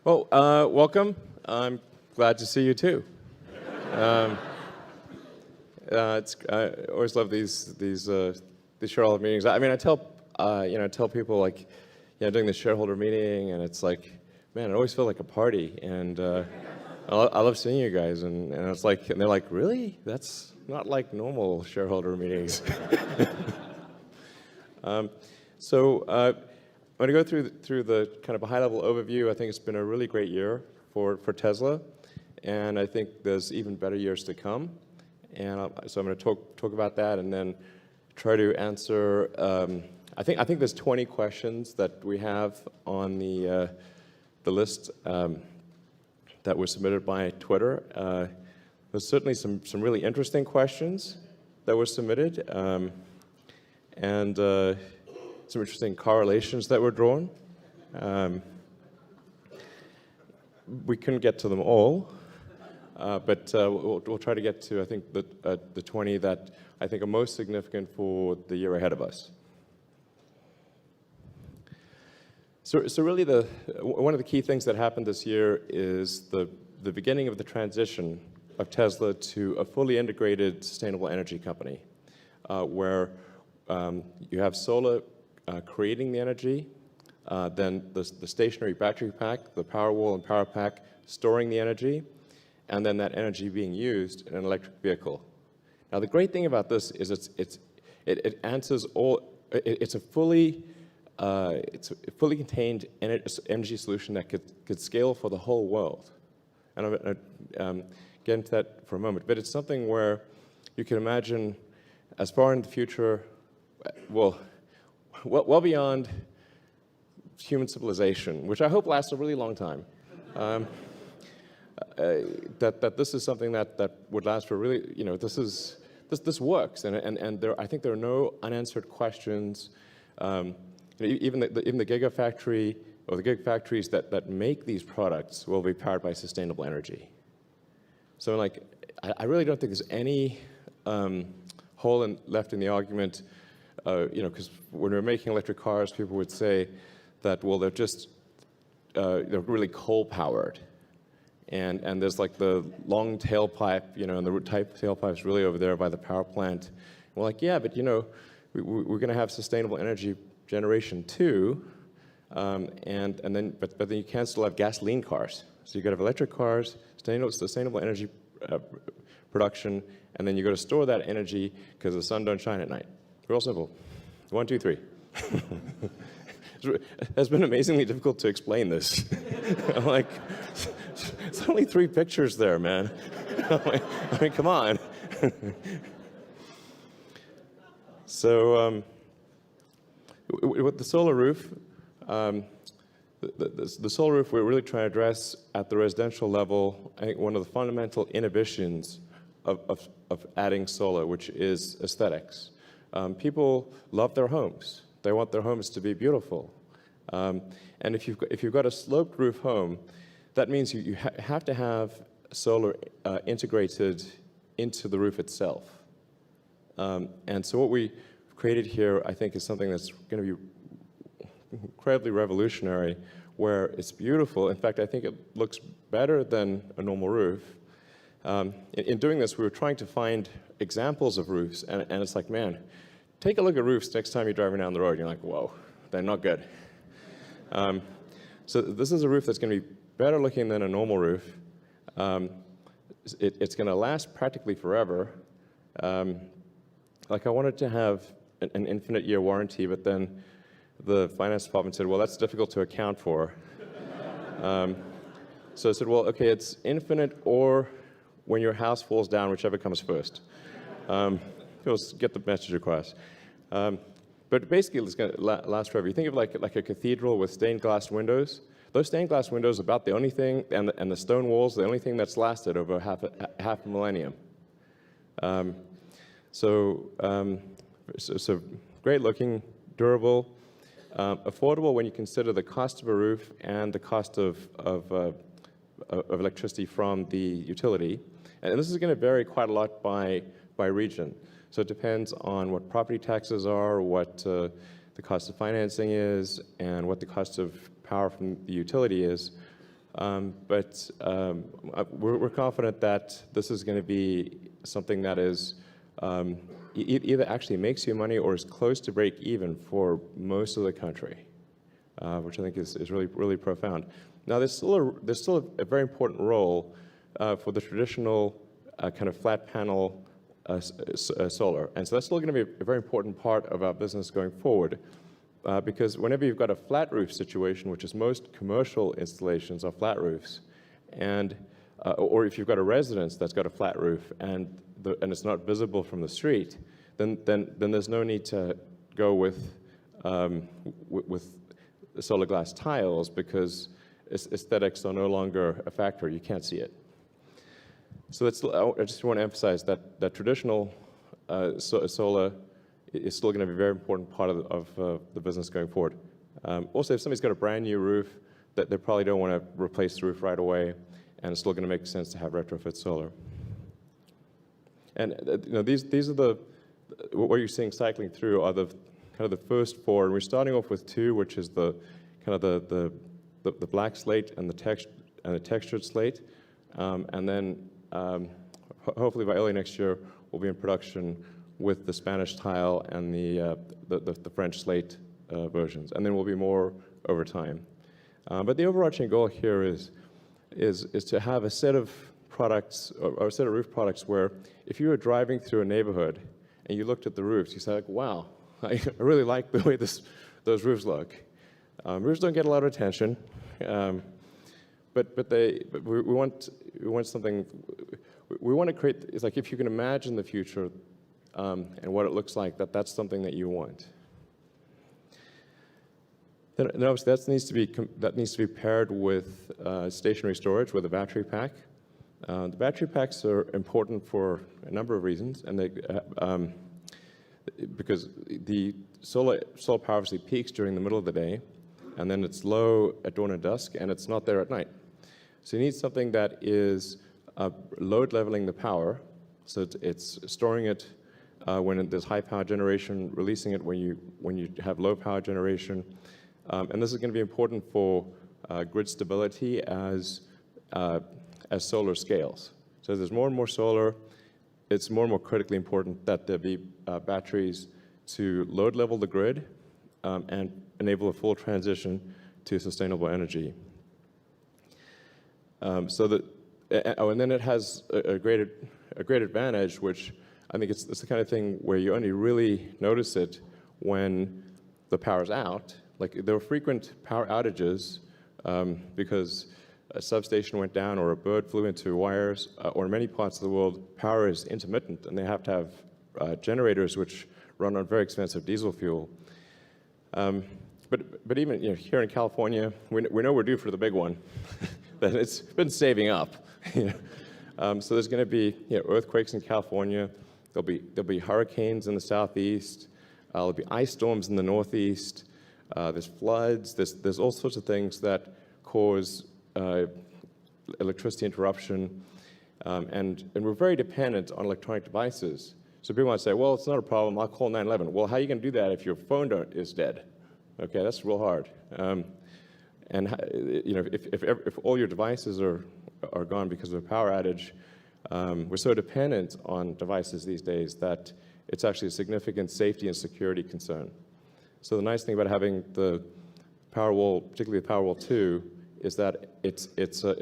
Well, welcome. I'm glad to see you too. Um, I always love these shareholder meetings. I mean, I tell people like, doing the shareholder meeting, and it's like, man, it always feels like a party, and I love seeing you guys, and it's like, and they're like, really? That's not like normal shareholder meetings. So I'm going to go through the kind of a high-level overview. I think it's been a really great year for Tesla, and I think there's even better years to come. And so I'm going to talk about that, and then try to answer. I think there's 20 questions that we have on the list that were submitted by Twitter. There's certainly some really interesting questions that were submitted, and some interesting correlations that were drawn. We couldn't get to them all, but we'll try to get to, I think, the 20 that I think are most significant for the year ahead of us. So really, one of the key things that happened this year is the beginning of the transition of Tesla to a fully integrated sustainable energy company, where you have solar creating the energy, then the stationary battery pack, the Powerwall and Power Pack storing the energy, and then that energy being used in an electric vehicle. Now, the great thing about this is it answers all. It's a fully contained energy solution that could scale for the whole world. And I'm going to get into that for a moment. But it's something where you can imagine, as far in the future, well beyond human civilization, which I hope lasts a really long time, that this is something that would last for really, this works, and I think there are no unanswered questions. Even the gigafactory or the gigafactories that make these products will be powered by sustainable energy. So, like, I really don't think there's any hole left in the argument. Because when we're making electric cars, people would say that, well, they're really coal-powered, and there's like the long tailpipe, and the tailpipe's really over there by the power plant. We're like, yeah, but we're going to have sustainable energy generation too, but then you can still have gasoline cars. So you got to have electric cars, sustainable energy production, and then you got to store that energy because the sun don't shine at night. Real simple. 1, 2, 3. It has been amazingly difficult to explain this. I'm like, it's only 3 pictures there, man. I mean, come on. So, with the solar roof, the solar roof we're really trying to address at the residential level, I think one of the fundamental inhibitions of adding solar, which is aesthetics. People love their homes. They want their homes to be beautiful. And if you've got a sloped roof home, that means you have to have solar integrated into the roof itself. And so what we created here, I think, is something that's going to be incredibly revolutionary, where it's beautiful. In fact, I think it looks better than a normal roof. In doing this, we were trying to find examples of roofs, and it's like, man, take a look at roofs next time you're driving down the road. You're like, whoa, they're not good. So this is a roof that's going to be better looking than a normal roof. It's going to last practically forever. Like, I wanted to have an infinite year warranty, but then the finance department said, well, that's difficult to account for. So I said, well, okay, it's infinite or when your house falls down, whichever comes first. You'll get the message across. But basically, it's going to last forever. You think of like a cathedral with stained glass windows. Those stained glass windows are about the only thing, and the stone walls, the only thing that's lasted over half a millennium. So great looking, durable, affordable when you consider the cost of a roof and the cost of electricity from the utility. And this is going to vary quite a lot by region. So it depends on what property taxes are, what the cost of financing is, and what the cost of power from the utility is. We're confident that this is going to be something that is either actually makes you money or is close to break even for most of the country, which I think is really, really profound. Now, there's still a very important role for the traditional kind of flat panel solar. And so that's still going to be a very important part of our business going forward. Because whenever you've got a flat roof situation, which is most commercial installations are flat roofs, and or if you've got a residence that's got a flat roof and it's not visible from the street, then there's no need to go with solar glass tiles because aesthetics are no longer a factor. You can't see it. So I just want to emphasize that traditional solar is still going to be a very important part of the business going forward. Also, if somebody's got a brand new roof, that they probably don't want to replace the roof right away, and it's still going to make sense to have retrofit solar. And these are what you're seeing cycling through are the kind of the first four, and we're starting off with two, which is the kind of the black slate and the textured slate, and then hopefully by early next year we'll be in production with the Spanish tile and the French slate versions, and then we'll be more over time. But the overarching goal here is to have a set of products or a set of roof products where if you were driving through a neighborhood and you looked at the roofs, you said, like, wow, I really like the way those roofs look. Roofs don't get a lot of attention, but we want something. We want to create. It's like if you can imagine the future and what it looks like, that's something that you want. Then obviously that needs to be paired with stationary storage with a battery pack. The battery packs are important for a number of reasons, and because the solar power obviously peaks during the middle of the day, and then it's low at dawn and dusk, and it's not there at night. So you need something that is load leveling the power, so it's storing it when there's high power generation, releasing it when you have low power generation, and this is going to be important for grid stability as solar scales. So as there's more and more solar, it's more and more critically important that there be batteries to load level the grid and enable a full transition to sustainable energy. And then it has a great advantage, which I think it's the kind of thing where you only really notice it when the power's out. Like there are frequent power outages because a substation went down or a bird flew into wires, or in many parts of the world, power is intermittent and they have to have generators which run on very expensive diesel fuel. But even here in California, we know we're due for the big one. That it's been saving up. So there's going to be earthquakes in California. There'll be hurricanes in the southeast. There'll be ice storms in the northeast. There's floods. There's all sorts of things that cause electricity interruption, and we're very dependent on electronic devices. So people want to say, well, it's not a problem. I'll call 911. Well, how are you going to do that if your phone is dead? Okay, that's real hard. If all your devices are gone because of a power outage, we're so dependent on devices these days that it's actually a significant safety and security concern. So the nice thing about having the Powerwall, particularly the Powerwall 2, is that it's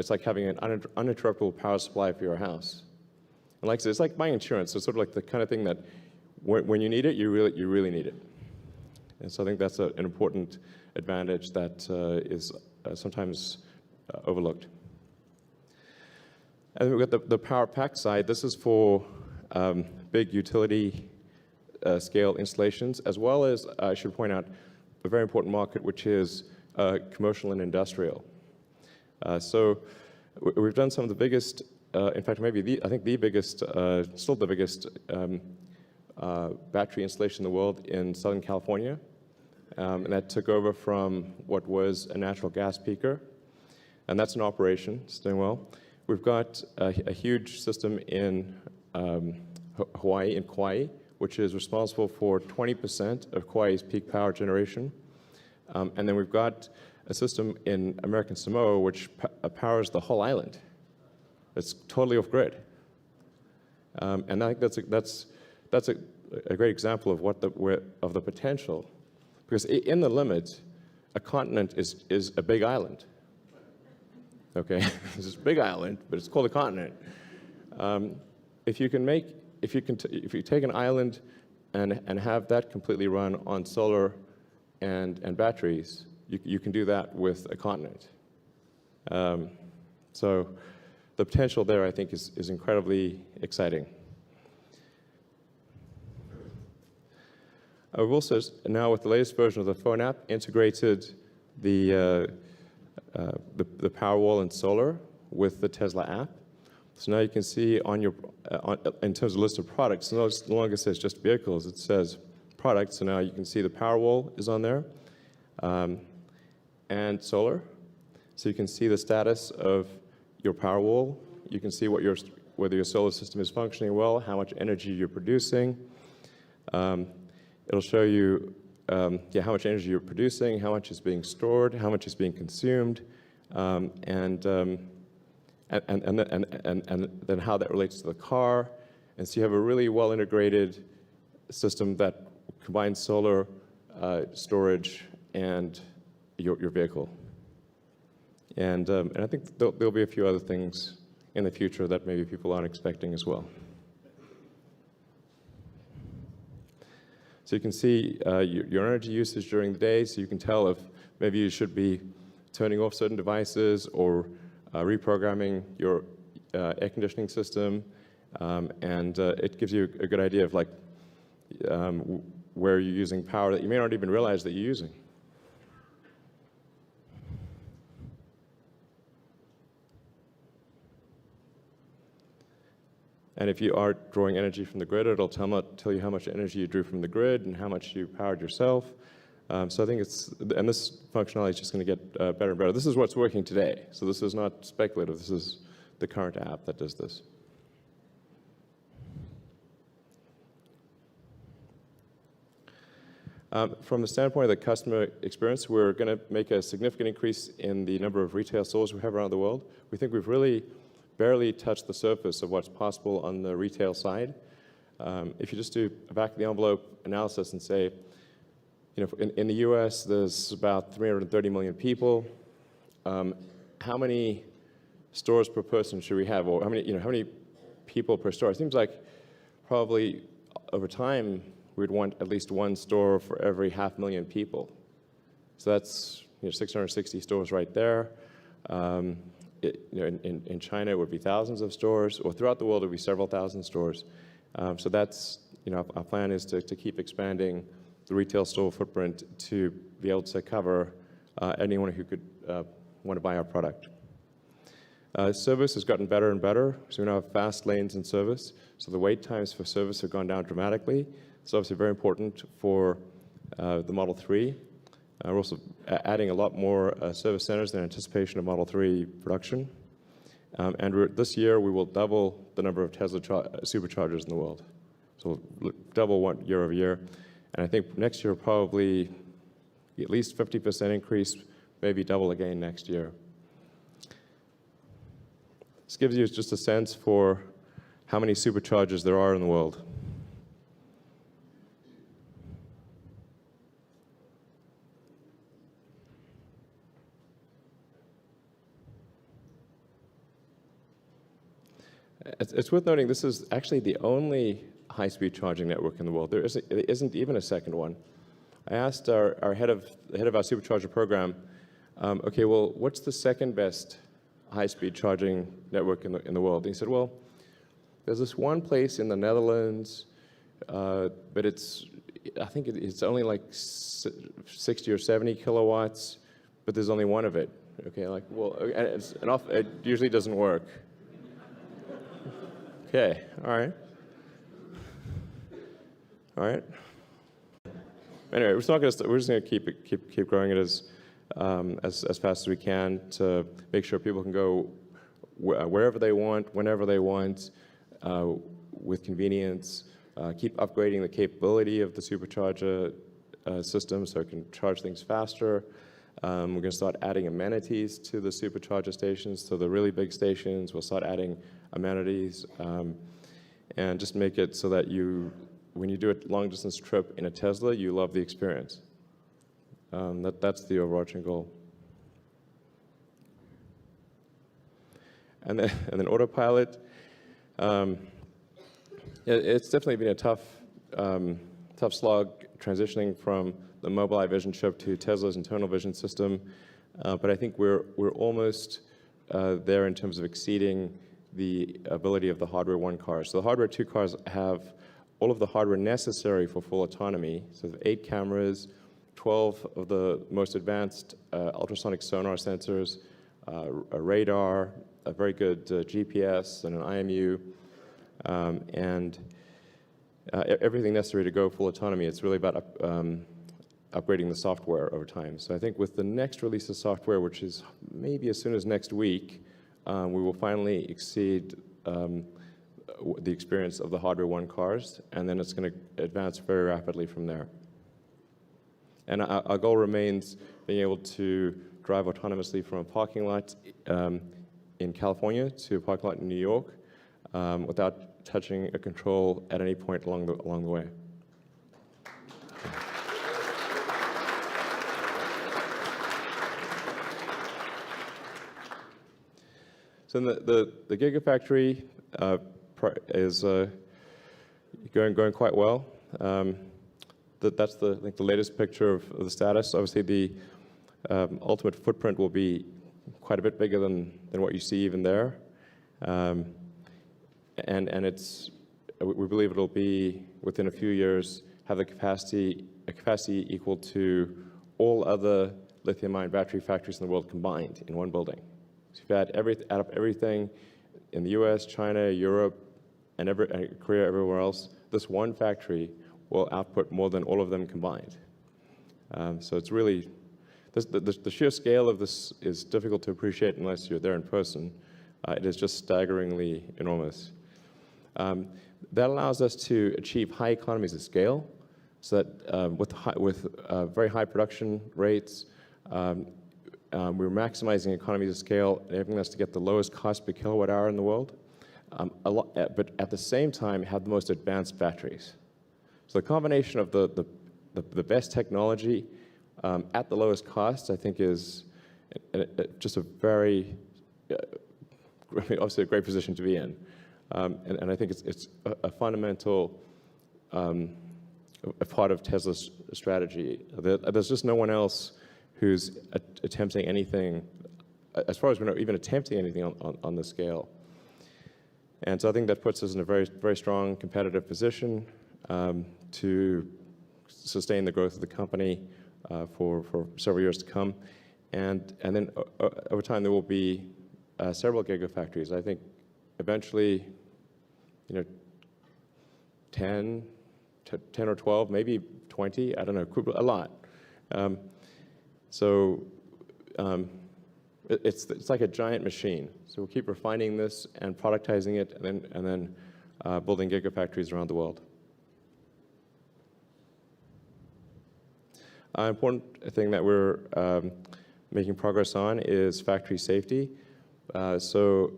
like having an uninterruptible power supply for your house. And like I said, it's like buying insurance. It's sort of like the kind of thing that when you need it, you really need it. And so I think that's an important advantage that is sometimes overlooked. And then we've got the power pack side. This is for big utility scale installations, as well as, I should point out, a very important market, which is commercial and industrial. So we've done some of the biggest, in fact, maybe I think the biggest, still the biggest battery installation in the world in Southern California. And that took over from what was a natural gas peaker. And that's in operation, it's doing well. We've got a huge system in Hawaii, in Kauai, which is responsible for 20% of Kauai's peak power generation. And then we've got a system in American Samoa which powers the whole island. It's totally off-grid. And I think that's a great example of of the potential, because in the limit, a continent is a big island. Okay, it's this big island, but it's called a continent. If you take an island and have that completely run on solar and batteries, you can do that with a continent. So the potential there, I think, is incredibly exciting. We've also, now with the latest version of the phone app, integrated the Powerwall and solar with the Tesla app. So now you can see on your, in terms of list of products, no longer says just vehicles, it says products. So now you can see the Powerwall is on there, and solar. So you can see the status of your Powerwall. You can see whether your solar system is functioning well, how much energy you're producing. It'll show you how much energy you're producing, how much is being stored, how much is being consumed, and then how that relates to the car. And so you have a really well-integrated system that combines solar, storage, and your vehicle. And I think there'll be a few other things in the future that maybe people aren't expecting as well. So you can see your energy usage during the day, so you can tell if maybe you should be turning off certain devices or reprogramming your air conditioning system, and it gives you a good idea of like where you're using power that you may not even realize that you're using. And if you are drawing energy from the grid, it'll tell you how much energy you drew from the grid and how much you powered yourself. So I think and this functionality is just going to get better and better. This is what's working today. So this is not speculative. This is the current app that does this. From the standpoint of the customer experience, we're going to make a significant increase in the number of retail stores we have around the world. We think we've really barely touched the surface of what's possible on the retail side. If you just do a back-of-the-envelope analysis and say, in the US, there's about 330 million people. How many stores per person should we have, or how many people per store? It seems like probably over time we'd want at least one store for every 500,000 people. So that's 660 stores right there. In China, it would be thousands of stores, or throughout the world, it would be several thousand stores. So that's, our plan is to keep expanding the retail store footprint to be able to cover anyone who could want to buy our product. Service has gotten better and better, so we now have fast lanes in service. So the wait times for service have gone down dramatically. It's obviously very important for the Model 3. We're also adding a lot more service centers in anticipation of Model 3 production. And this year, we will double the number of Tesla superchargers in the world. So we'll double one year over year. And I think next year, probably at least 50% increase, maybe double again next year. This gives you just a sense for how many superchargers there are in the world. It's worth noting this is actually the only high-speed charging network in the world. There isn't even a second one. I asked our head of our supercharger program, okay, well, what's the second best high-speed charging network in the world? And he said, well, there's this one place in the Netherlands, but I think it's only like 60 or 70 kilowatts, but there's only one of it. Okay, like, well, it usually doesn't work. Okay, all right. Anyway, we're just going to keep growing it as fast as we can to make sure people can go wherever they want, whenever they want, with convenience. Keep upgrading the capability of the supercharger system so it can charge things faster. We're going to start adding amenities to the supercharger stations. So the really big stations, we'll start adding amenities and just make it so that when you do a long-distance trip in a Tesla, you love the experience. That's the overarching goal. And then autopilot. It's definitely been a tough slog transitioning from the Mobileye vision chip to Tesla's internal vision system. But I think we're almost there in terms of exceeding the ability of the Hardware 1 cars. So the Hardware 2 cars have all of the hardware necessary for full autonomy. So 8 cameras, 12 of the most advanced ultrasonic sonar sensors, a radar, a very good GPS, and an IMU, and everything necessary to go full autonomy. It's really about upgrading the software over time. So I think with the next release of software, which is maybe as soon as next week, we will finally exceed the experience of the Hardware 1 cars, and then it's going to advance very rapidly from there. And our goal remains being able to drive autonomously from a parking lot in California to a parking lot in New York without touching a control at any point along the way. So the Gigafactory is going quite well. That's I think the latest picture of the status. Obviously, the ultimate footprint will be quite a bit bigger than what you see even there, and we believe it'll be within a few years have a capacity equal to all other lithium-ion battery factories in the world combined in one building. So if you add up everything in the U.S., China, Europe, and Korea, everywhere else, this one factory will output more than all of them combined. So it's really, the sheer scale of this is difficult to appreciate unless you're there in person. It is just staggeringly enormous. That allows us to achieve high economies of scale, so that with very high production rates, we're maximizing economies of scale, enabling us to get the lowest cost per kilowatt hour in the world, but at the same time have the most advanced batteries. So the combination of the best technology at the lowest cost, I think, is just a very, obviously a great position to be in. And I think it's a fundamental a part of Tesla's strategy. There's just no one else who's attempting anything, as far as we know, even attempting anything on this scale. And so I think that puts us in a very, very strong competitive position to sustain the growth of the company for several years to come. And then over time, there will be several gigafactories. I think eventually, 10 or 12, maybe 20, I don't know, a lot. So it's like a giant machine. So we'll keep refining this and productizing it, and then building gigafactories around the world. An important thing that we're making progress on is factory safety. So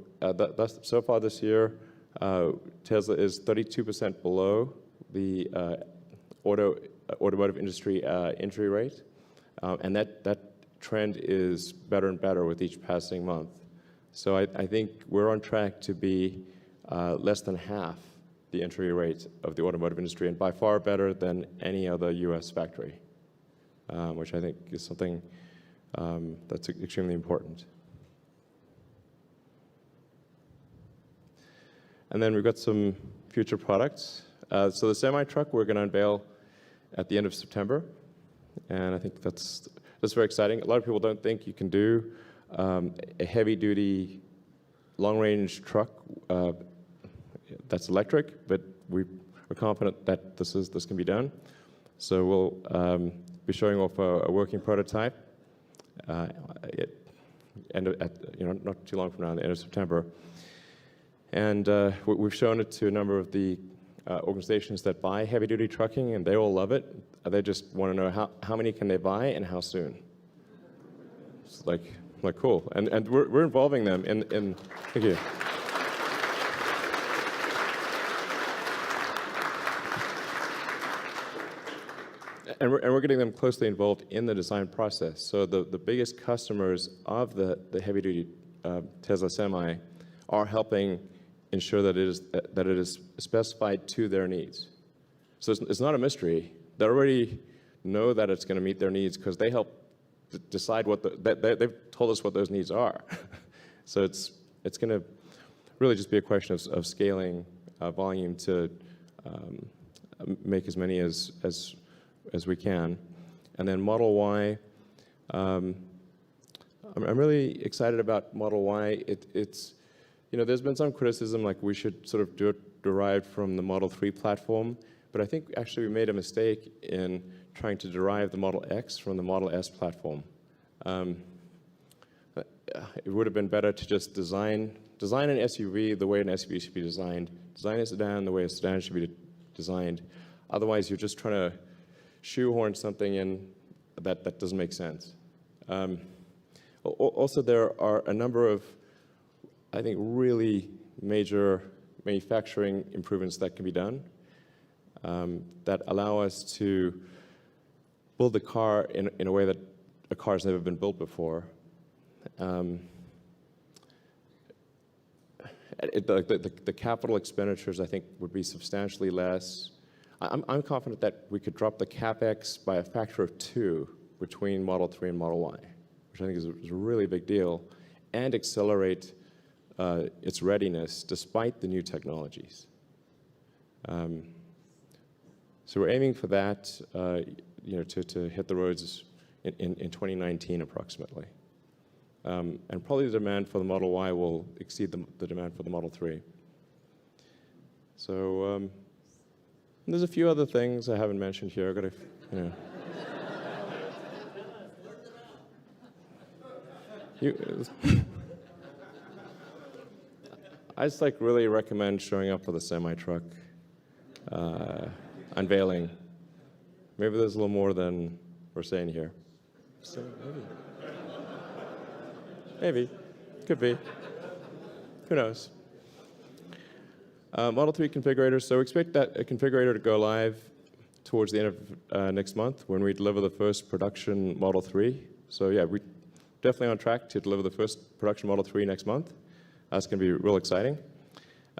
far this year, Tesla is 32% below the automotive industry injury rate, and that trend is better and better with each passing month. So I think we're on track to be less than half the injury rate of the automotive industry, and by far better than any other U.S. factory, which I think is something that's extremely important. And then we've got some future products. So the semi-truck we're going to unveil at the end of September, and I think that's very exciting. A lot of people don't think you can do a heavy-duty, long-range truck that's electric, but we're confident that this can be done. So we'll be showing off a working prototype not too long from now, at the end of September. And we've shown it to a number of the organizations that buy heavy-duty trucking, and they all love it. They just want to know how many can they buy and how soon. It's like cool. And we're involving them in thank you. And we're getting them closely involved in the design process. So the biggest customers of the heavy-duty Tesla Semi are helping ensure that it is specified to their needs. So it's not a mystery. They already know that it's going to meet their needs because they help decide they've told us what those needs are. So it's going to really just be a question of scaling volume to make as many as we can. And then Model Y, I'm really excited about Model Y. It's there's been some criticism like we should sort of do it derived from the Model 3 platform, but I think actually we made a mistake in trying to derive the Model X from the Model S platform. It would have been better to just design an SUV the way an SUV should be designed, design a sedan the way a sedan should be designed. Otherwise, you're just trying to shoehorn something in that doesn't make sense. Also, there are a number of, I think, really major manufacturing improvements that can be done that allow us to build the car in a way that a car has never been built before. The capital expenditures, I think, would be substantially less. I'm confident that we could drop the CapEx by a factor of 2 between Model 3 and Model Y, which I think is a really big deal, and accelerate its readiness despite the new technologies. So we're aiming for that, to hit the roads in 2019 approximately. And probably the demand for the Model Y will exceed the demand for the Model 3. So there's a few other things I haven't mentioned here. I've got to, I just really recommend showing up for the semi-truck unveiling. Maybe there's a little more than we're saying here. So maybe. Could be. Who knows? Model 3 configurators. So we expect that a configurator to go live towards the end of next month when we deliver the first production Model 3. So yeah, we're definitely on track to deliver the first production Model 3 next month. That's going to be real exciting.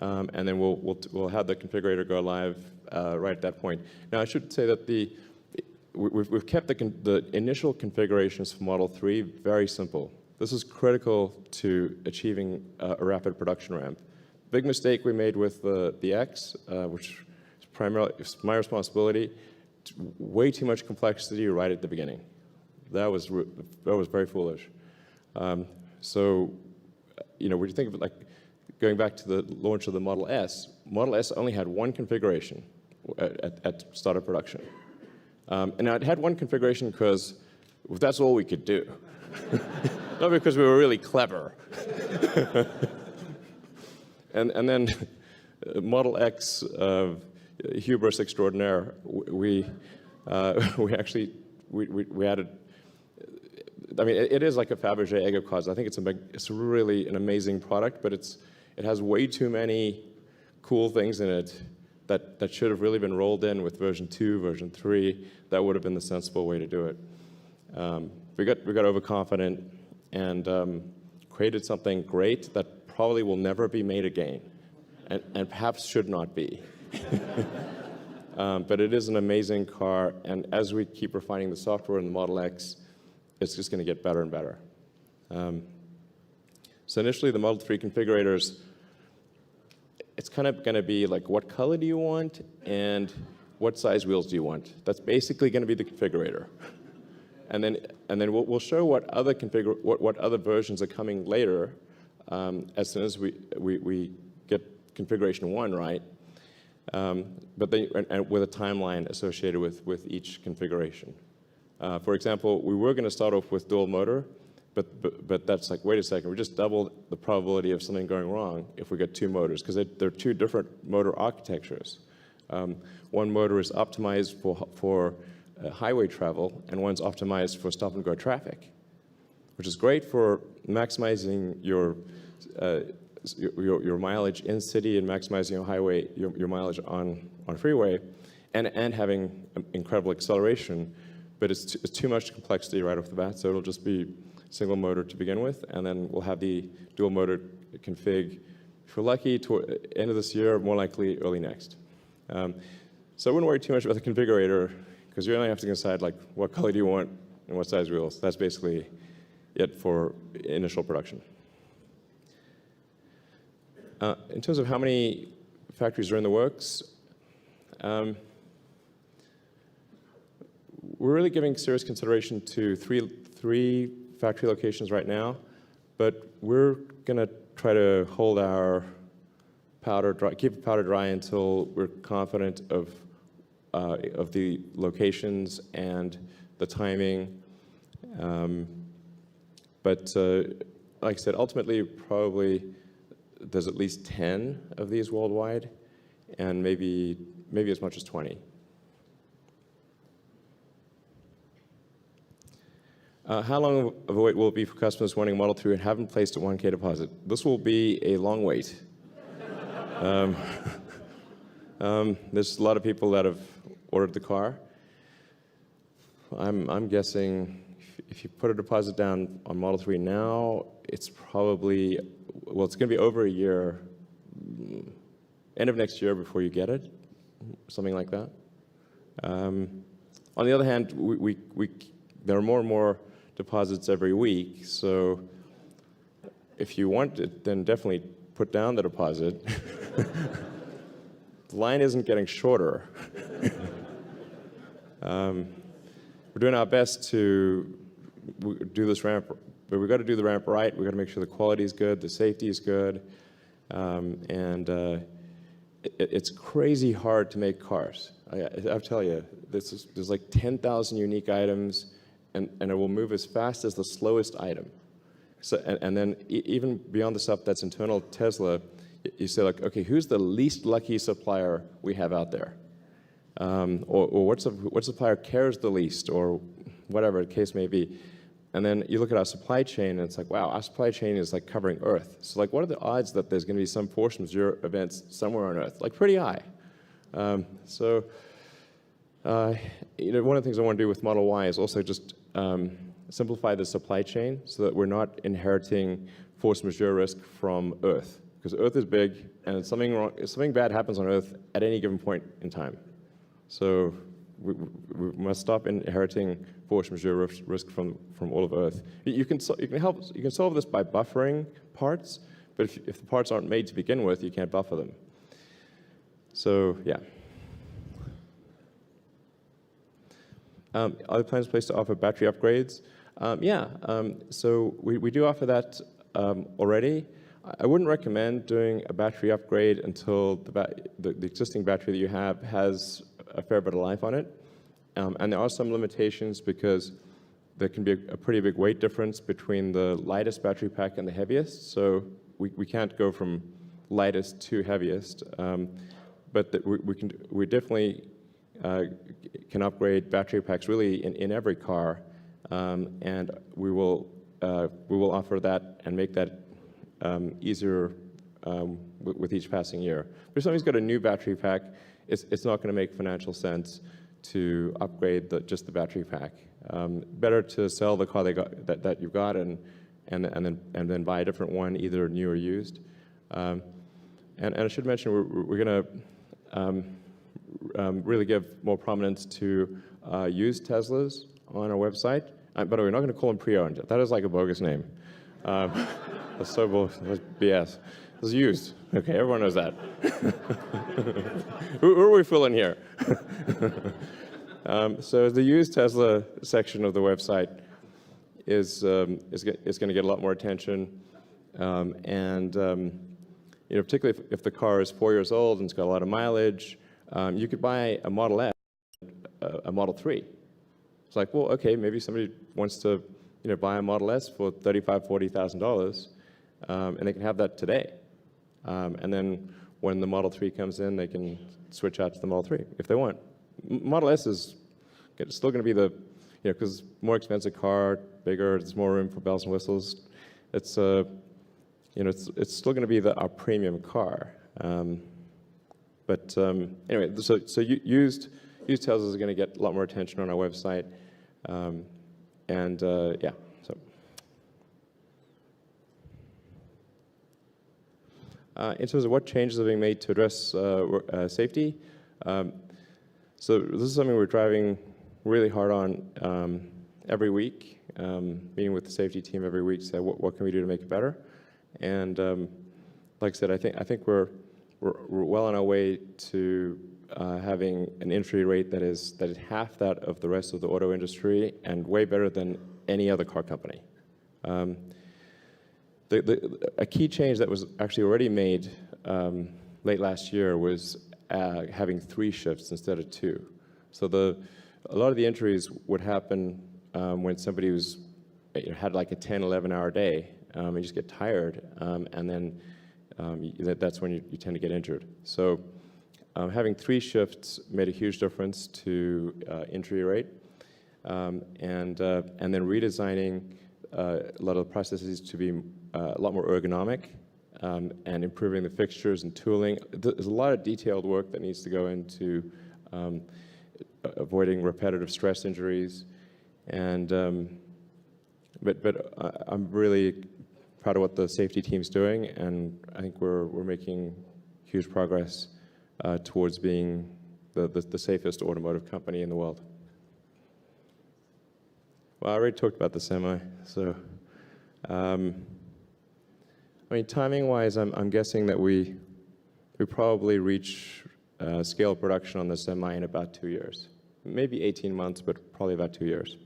And then we'll have the configurator go live right at that point. Now I should say that we've kept the initial configurations for Model 3 very simple. This is critical to achieving a rapid production ramp. Big mistake we made with the X, which is primarily my responsibility, way too much complexity right at the beginning. That was very foolish. So, when you think of it like going back to the launch of the Model S only had one configuration at start of production. And it had one configuration because that's all we could do. Not because we were really clever. And then Model X, hubris extraordinaire, we added, I mean, it is like a Fabergé egg of cause. I think it's really an amazing product, but it has way too many cool things in it that should have really been rolled in with version 2, version 3. That would have been the sensible way to do it. We got overconfident and created something great that probably will never be made again, and perhaps should not be. But it is an amazing car, and as we keep refining the software in the Model X, it's just going to get better and better. So initially, the Model 3 configurators, it's kind of going to be like, what color do you want, and what size wheels do you want? That's basically going to be the configurator. And then we'll show what other versions are coming later as soon as we get configuration 1 right. But then and with a timeline associated with each configuration. For example, we were going to start off with dual motor, but that's like, wait a second, we just doubled the probability of something going wrong if we get 2 motors, because they're 2 different motor architectures. One motor is optimized for highway travel, and one's optimized for stop-and-go traffic, which is great for maximizing your mileage in city and maximizing your highway, your mileage on freeway, and having incredible acceleration. But it's too much complexity right off the bat, so it'll just be single motor to begin with, and then we'll have the dual motor config, if we're lucky, toward end of this year, more likely early next. So I wouldn't worry too much about the configurator, because you only have to decide like what color do you want and what size wheels. That's basically it for initial production. In terms of how many factories are in the works, we're really giving serious consideration to three factory locations right now, but we're going to try to hold our powder dry, keep powder dry until we're confident of the locations and the timing. But like I said, ultimately, probably there's at least 10 of these worldwide, and maybe as much as 20. How long of a wait will it be for customers wanting Model 3 and haven't placed a 1K deposit? This will be a long wait. There's a lot of people that have ordered the car. I'm guessing if you put a deposit down on Model 3 now, it's probably, well, it's going to be over a year, end of next year before you get it, something like that. On the other hand, there are more and more deposits every week, so if you want it, then definitely put down the deposit. The line isn't getting shorter. We're doing our best to do this ramp, but we've got to do the ramp right. We've got to make sure the quality is good, the safety is good, and it's crazy hard to make cars. I'll tell you, there's like 10,000 unique items, and it will move as fast as the slowest item. So, and then even beyond the stuff that's internal to Tesla, you say like, okay, who's the least lucky supplier we have out there? Or what supplier cares the least, or whatever the case may be. And then you look at our supply chain, and it's like, wow, our supply chain is like covering Earth. So like, what are the odds that there's going to be some force majeure events somewhere on Earth? Like, pretty high. You know, one of the things I want to do with Model Y is also just simplify the supply chain so that we're not inheriting force majeure risk from Earth, because Earth is big, and if something bad happens on Earth at any given point in time. So we must stop inheriting force majeure risk from all of Earth. You can solve this by buffering parts, but if the parts aren't made to begin with, you can't buffer them. So yeah. Are there plans in place to offer battery upgrades? So we do offer that already. I wouldn't recommend doing a battery upgrade until the existing battery that you have has a fair bit of life on it. And there are some limitations because there can be a pretty big weight difference between the lightest battery pack and the heaviest. So we can't go from lightest to heaviest. But we definitely can upgrade battery packs really in every car, and we will offer that and make that easier with each passing year. But if somebody's got a new battery pack, it's not going to make financial sense to upgrade just the battery pack. Better to sell the car that you've got and then buy a different one, either new or used. And I should mention we're going to really give more prominence to used Teslas on our website. By the way, we're not going to call them pre-owned. That is like a bogus name. That's so bull. That's BS. It's used. Okay, everyone knows that. who are we fooling here? So the used Tesla section of the website is going to get a lot more attention, and you know, particularly if the car is 4 years old and it's got a lot of mileage. You could buy a Model S, a Model 3. It's like, well, okay, maybe somebody wants to, buy a Model S for $35,000, $40,000, and they can have that today. And then when the Model 3 comes in, they can switch out to the Model 3 if they want. Model S is still going to be because more expensive car, bigger, there's more room for bells and whistles. It's it's still going to be our premium car. But anyway, so used Teslas are going to get a lot more attention on our website, yeah. So in terms of what changes are being made to address safety, so this is something we're driving really hard on every week, meeting with the safety team every week, say what can we do to make it better. And like I said, I think we're well on our way to having an injury rate that is half that of the rest of the auto industry and way better than any other car company. A key change that was actually already made late last year was having 3 shifts instead of 2. So a lot of the injuries would happen when somebody had like a 10, 11-hour day. You just get tired, and then that's when you tend to get injured. So having 3 shifts made a huge difference to injury rate, and then redesigning a lot of the processes to be a lot more ergonomic, and improving the fixtures and tooling. There's a lot of detailed work that needs to go into avoiding repetitive stress injuries, and but I'm really proud of what the safety team's doing, and I think we're making huge progress towards being the safest automotive company in the world. Well, I already talked about the Semi, so I mean, timing-wise, I'm guessing that we probably reach scale production on the Semi in about 2 years, maybe 18 months, but probably about 2 years.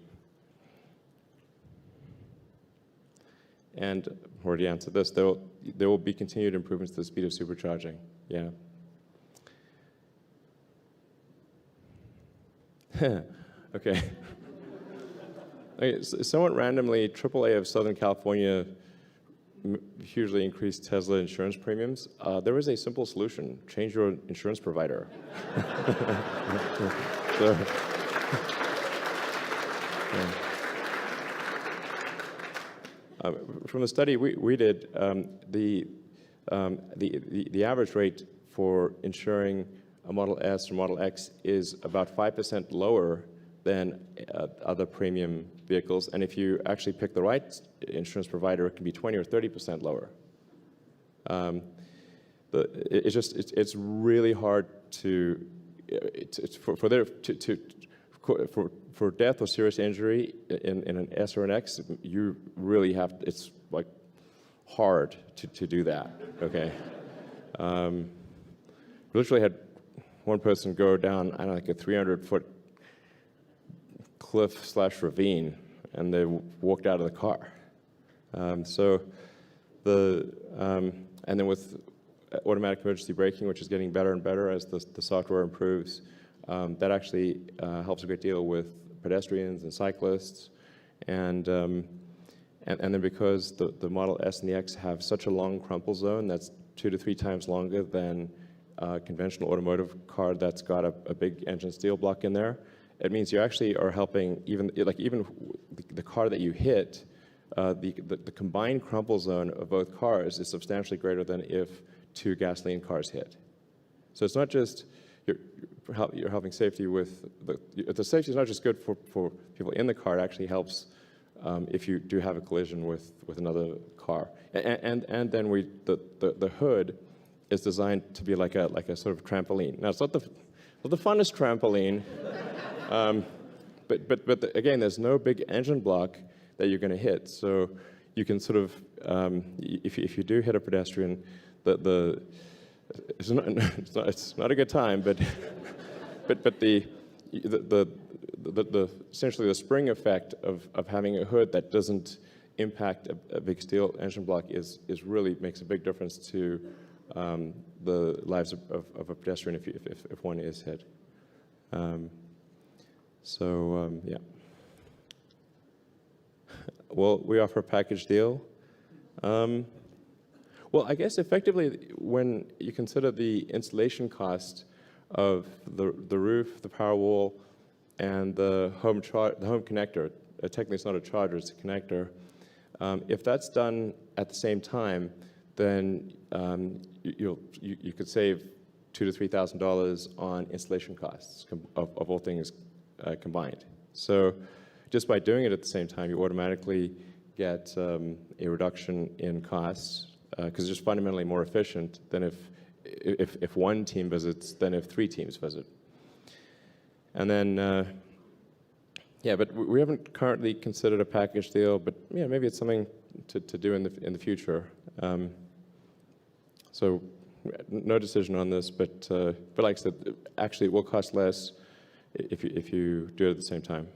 And I already answered this. There will be continued improvements to the speed of supercharging. Yeah. Okay. Somewhat randomly, AAA of Southern California hugely increased Tesla insurance premiums. There is a simple solution: change your insurance provider. So, yeah. From the study we did, the average rate for insuring a Model S or Model X is about 5% lower than other premium vehicles, and if you actually pick the right insurance provider, it can be 20 or 30% lower. It's really hard for death or serious injury in an S or an X. You really have to, it's like hard to do that. Okay. We literally had one person go down, I don't know, like a 300-foot cliff/ravine, and they walked out of the car. And then with automatic emergency braking, which is getting better and better as the software improves, that actually helps a great deal with pedestrians and cyclists. And then because the Model S and the X have such a long crumple zone that's 2 to 3 times longer than a conventional automotive car that's got a big engine steel block in there, it means you actually are helping even the car that you hit, the combined crumple zone of both cars is substantially greater than if 2 gasoline cars hit. So it's not just you're helping safety with the safety is not just good for people in the car. It actually helps if you do have a collision with another car. And then the hood is designed to be like a sort of trampoline. Now it's not the funnest trampoline. But again, there's no big engine block that you're going to hit, so you can sort of, if you do hit a pedestrian, it's not a good time, but essentially the spring effect of having a hood that doesn't impact a big steel engine block is really makes a big difference to the lives of a pedestrian if one is hit. Yeah. Well, we offer a package deal. Well, I guess effectively, when you consider the installation cost of the roof, the power wall, and the home connector. Technically, it's not a charger; it's a connector. If that's done at the same time, then you could save $2,000 to $3,000 on installation costs of all things combined. So just by doing it at the same time, you automatically get a reduction in costs because it's just fundamentally more efficient than if one team visits than if 3 teams visit. And then, yeah, but we haven't currently considered a package deal, but yeah, maybe it's something to do in the future. So no decision on this, but like I said, actually it will cost less if you do it at the same time.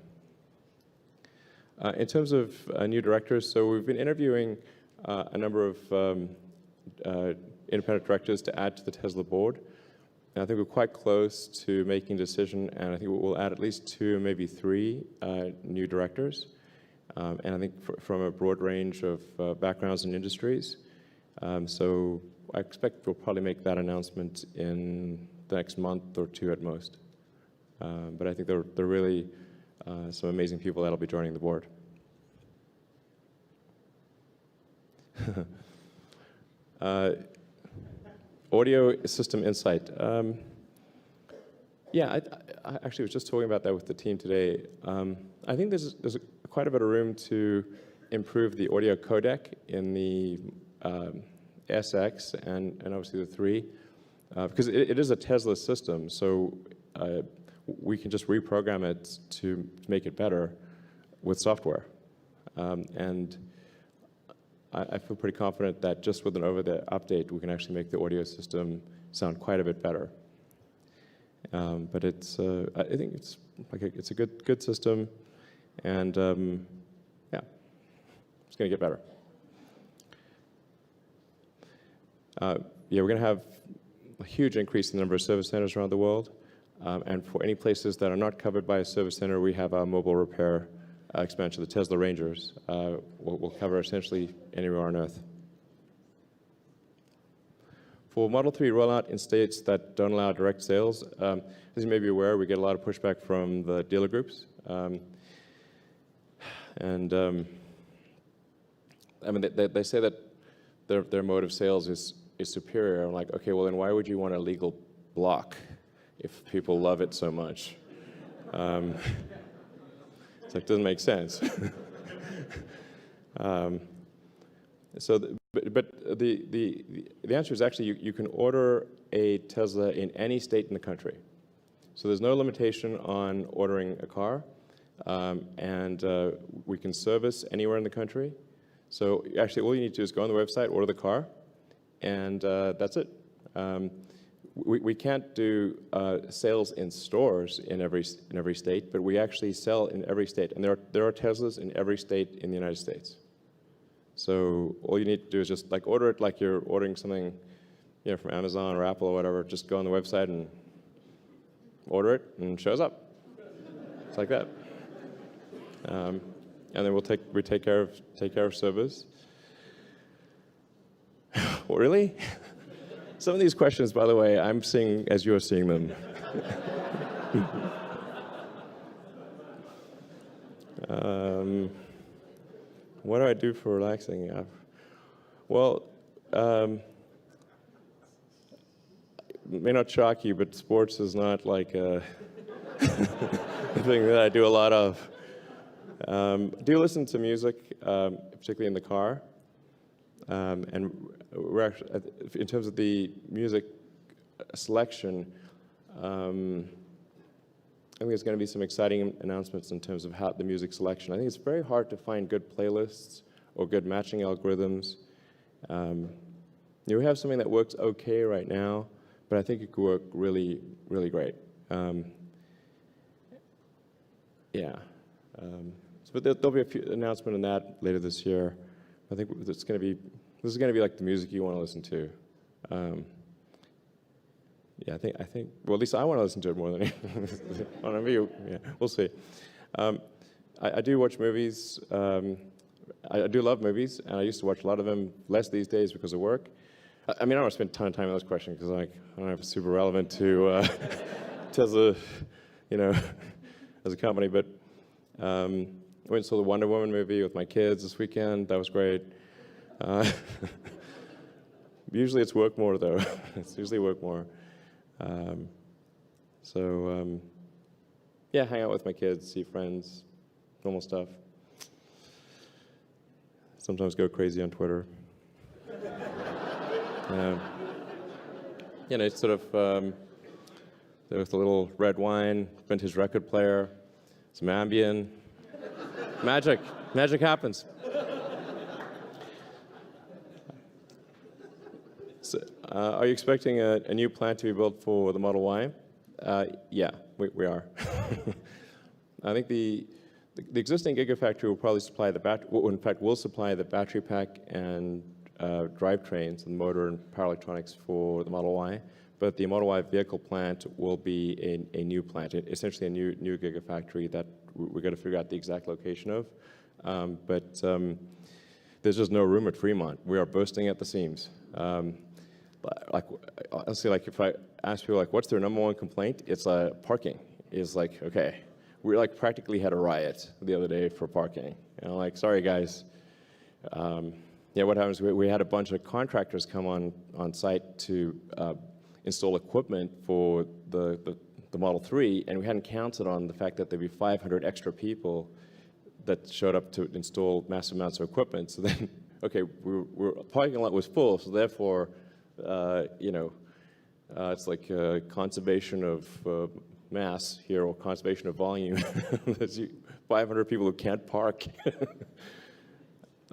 In terms of new directors, so we've been interviewing a number of independent directors to add to the Tesla board. And I think we're quite close to making a decision, and I think we'll add at least 2, maybe 3 new directors. And I think from a broad range of backgrounds and industries. So I expect we'll probably make that announcement in the next month or 2 at most. But I think they're really some amazing people that'll be joining the board. Audio system insight. Yeah, I actually was just talking about that with the team today. I think there's quite a bit of room to improve the audio codec in the SX and obviously the 3, because it is a Tesla system, so we can just reprogram it to make it better with software. And I feel pretty confident that just with an over-the update, we can actually make the audio system sound quite a bit better. But it's, I think it's a good system, and yeah, it's going to get better. Yeah, we're going to have a huge increase in the number of service centers around the world. And for any places that are not covered by a service center, we have our mobile repair expansion, the Tesla Rangers. Will cover essentially anywhere on Earth. For Model 3 rollout in states that don't allow direct sales, as you may be aware, we get a lot of pushback from the dealer groups. I mean, they say that their mode of sales is superior. I'm like, okay, well then why would you want a legal block if people love it so much? It's like, doesn't make sense. But the answer is actually you can order a Tesla in any state in the country. So there's no limitation on ordering a car, and we can service anywhere in the country. So actually all you need to do is go on the website, order the car, and that's it. We can't do sales in stores in every state, but we actually sell in every state, and there are Teslas in every state in the United States. So all you need to do is just like order it like you're ordering something, you know, from Amazon or Apple or whatever. Just go on the website and order it, and it shows up. It's like that. And then we take care of service. Well, really? Some of these questions, by the way, I'm seeing as you're seeing them. What do I do for relaxing? Well, may not shock you, but sports is not like a thing that I do a lot of. Do listen to music, particularly in the car. And we're actually, in terms of the music selection, I think there's going to be some exciting announcements in terms of how the music selection. I think it's very hard to find good playlists or good matching algorithms. We have something that works okay right now, but I think it could work really, really great. Yeah. But there'll be a few announcement on that later this year. I think this is going to be like the music you want to listen to. Yeah, I think. Well, at least I want to listen to it more than anything. I don't know you. Yeah, we'll see. I do watch movies. I do love movies, and I used to watch a lot of them. Less these days because of work. I mean, I don't want to spend a ton of time on those questions because I don't know if it's super relevant to Tesla, as a company. But I went and saw the Wonder Woman movie with my kids this weekend. That was great. Usually it's work more, though. It's usually work more. Yeah, hang out with my kids, see friends, normal stuff. Sometimes go crazy on Twitter. Sort of with a little red wine, vintage record player, some Ambien. Magic happens. So, are you expecting a new plant to be built for the Model Y? Yeah, we are. I think the existing Gigafactory will probably supply the battery. Well, in fact, will supply the battery pack and drivetrains and motor and power electronics for the Model Y. But the Model Y vehicle plant will be a new plant, essentially a new Gigafactory that we're going to figure out the exact location of. But there's just no room at Fremont. We are bursting at the seams. Honestly, if I ask people, what's their number one complaint? It's parking. It's okay, we practically had a riot the other day for parking. Sorry guys. What happens? We had a bunch of contractors come on site to install equipment for the Model 3, and we hadn't counted on the fact that there'd be 500 extra people that showed up to install massive amounts of equipment. So then, okay, parking lot was full, so therefore, it's like conservation of mass here, or conservation of volume. There's 500 people who can't park.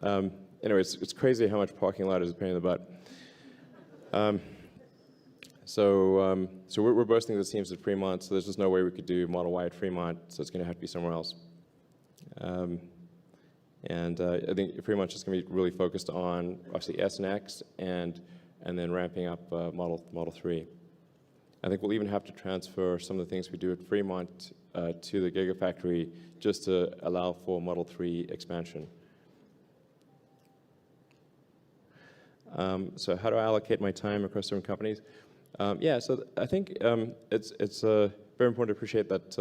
Anyway, it's crazy how much parking lot is a pain in the butt. So we're bursting the seams at Fremont, so there's just no way we could do Model Y at Fremont, so it's going to have to be somewhere else. I think Fremont's just going to be really focused on, obviously, S and X, and then ramping up Model 3. I think we'll even have to transfer some of the things we do at Fremont to the Gigafactory just to allow for Model 3 expansion. So how do I allocate my time across different companies? So I think it's very important to appreciate that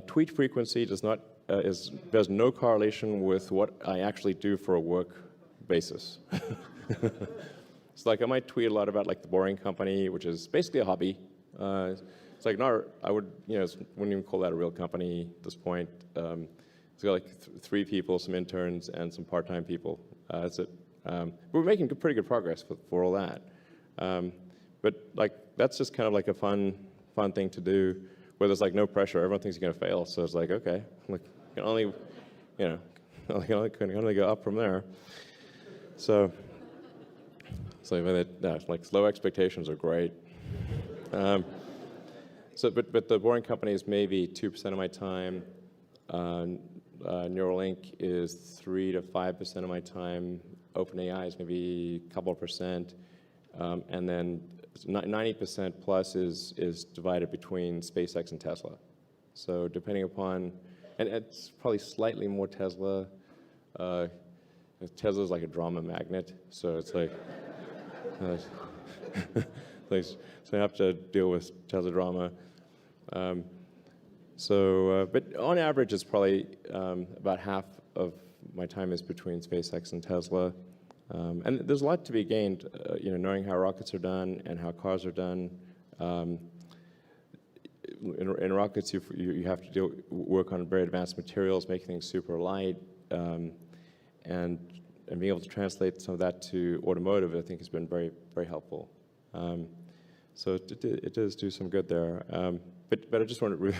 tweet frequency there's no correlation with what I actually do for a work basis. It's I might tweet a lot about the Boring Company, which is basically a hobby. It's I wouldn't even call that a real company at this point. It's got 3 people, some interns, and some part-time people. That's it. We're making pretty good progress for all that. But that's just kind of a fun thing to do, where there's no pressure. Everyone thinks you're going to fail, so it's okay. You can only, can only go up from there. So low expectations are great. But the Boring Company is maybe 2% of my time. Neuralink is 3 to 5% of my time. OpenAI is maybe a couple of percent. And then 90% plus is divided between SpaceX and Tesla. So depending upon, and it's probably slightly more Tesla. Tesla's like a drama magnet, so it's so I have to deal with Tesla drama. But on average, it's probably about half of my time is between SpaceX and Tesla. And there's a lot to be gained, knowing how rockets are done and how cars are done. In rockets, you have to work on very advanced materials, make things super light, and being able to translate some of that to automotive, I think, has been very, very helpful. So it does do some good there. But I just want to really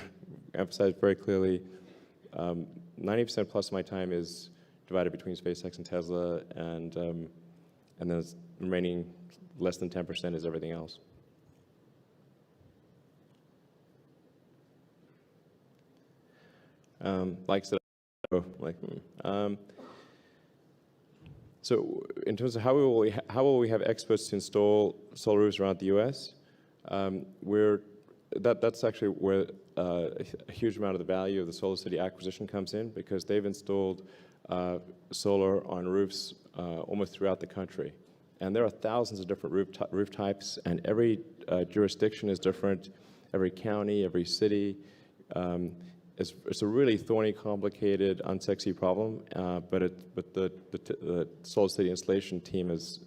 emphasize very clearly, 90% plus of my time is divided between SpaceX and Tesla, and then the remaining less than 10% is everything else. So in terms of how will we have experts to install solar roofs around the U.S., that's actually where a huge amount of the value of the SolarCity acquisition comes in, because they've installed solar on roofs almost throughout the country. And there are thousands of different roof types, and every jurisdiction is different, every county, every city. it's a really thorny, complicated, unsexy problem, but the solid-state installation team has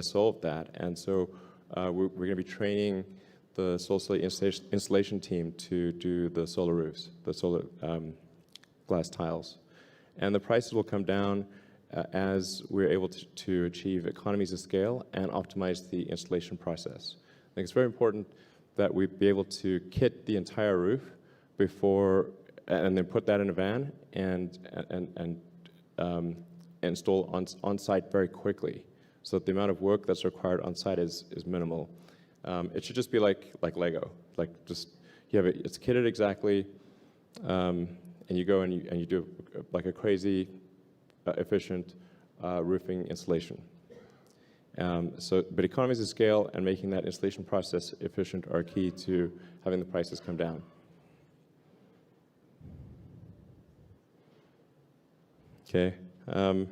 solved that, and so we're going to be training the solid-state installation team to do the solar roofs, the solar glass tiles, and the prices will come down as we're able to achieve economies of scale and optimize the installation process. I think it's very important that we be able to kit the entire roof before, and then put that in a van and install on site very quickly, so that the amount of work that's required on site is minimal. It should just be like Lego, like just you have it's kitted exactly, and you go and you do like a crazy efficient roofing installation. But economies of scale and making that installation process efficient are key to having the prices come down. Okay. So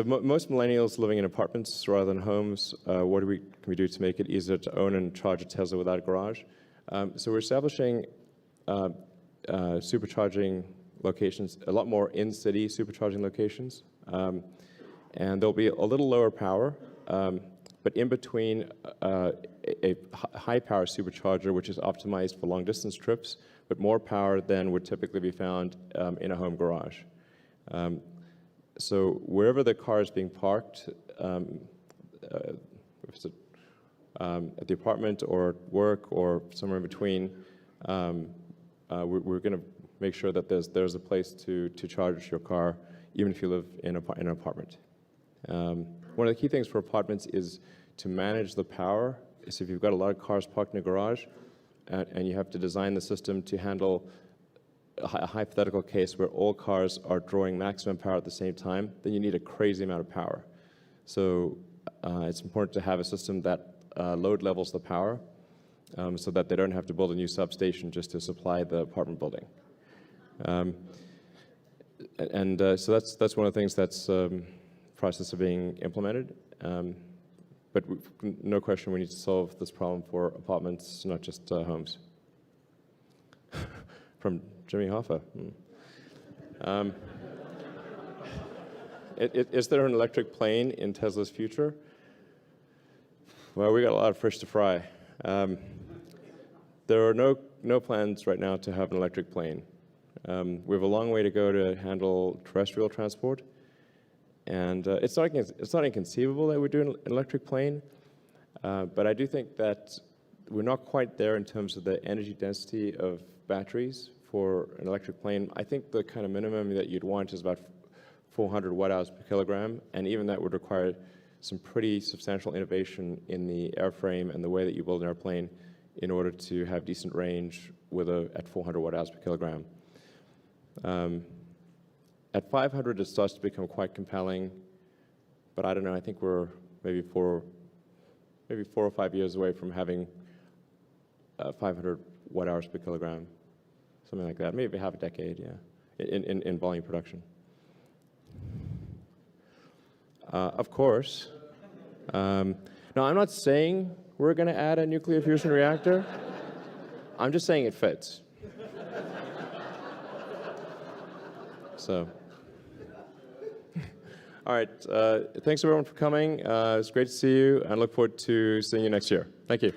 most millennials living in apartments rather than homes, what can we do to make it easier to own and charge a Tesla without a garage? So we're establishing supercharging locations, a lot more in-city supercharging locations, and there'll be a little lower power, but in between a high-power supercharger, which is optimized for long-distance trips, but more power than would typically be found in a home garage. So wherever the car is being parked, if it's at the apartment or work or somewhere in between, we're going to make sure that there's a place to charge your car, even if you live in an apartment. One of the key things for apartments is to manage the power. So if you've got a lot of cars parked in a garage, and you have to design the system to handle a hypothetical case where all cars are drawing maximum power at the same time, then you need a crazy amount of power. So it's important to have a system that load levels the power, so that they don't have to build a new substation just to supply the apartment building. So that's one of the things that's process of being implemented. But no question, we need to solve this problem for apartments, not just homes. From Jimmy Hoffa. Is there an electric plane in Tesla's future? Well, we got a lot of fish to fry. There are no plans right now to have an electric plane. We have a long way to go to handle terrestrial transport, and it's not inconceivable that we're doing an electric plane, but I do think that we're not quite there in terms of the energy density of batteries for an electric plane. I think the kind of minimum that you'd want is about 400 watt-hours per kilogram, and even that would require some pretty substantial innovation in the airframe and the way that you build an airplane in order to have decent range at 400 watt-hours per kilogram. At 500, it starts to become quite compelling, but I don't know. I think we're maybe 4 or 5 years away from having 500 watt-hours per kilogram, something like that. Maybe half a decade, yeah, in volume production. Of course. Now, I'm not saying we're going to add a nuclear fusion reactor. I'm just saying it fits. So, all right. Thanks everyone for coming. It's great to see you, and I look forward to seeing you next year. Thank you.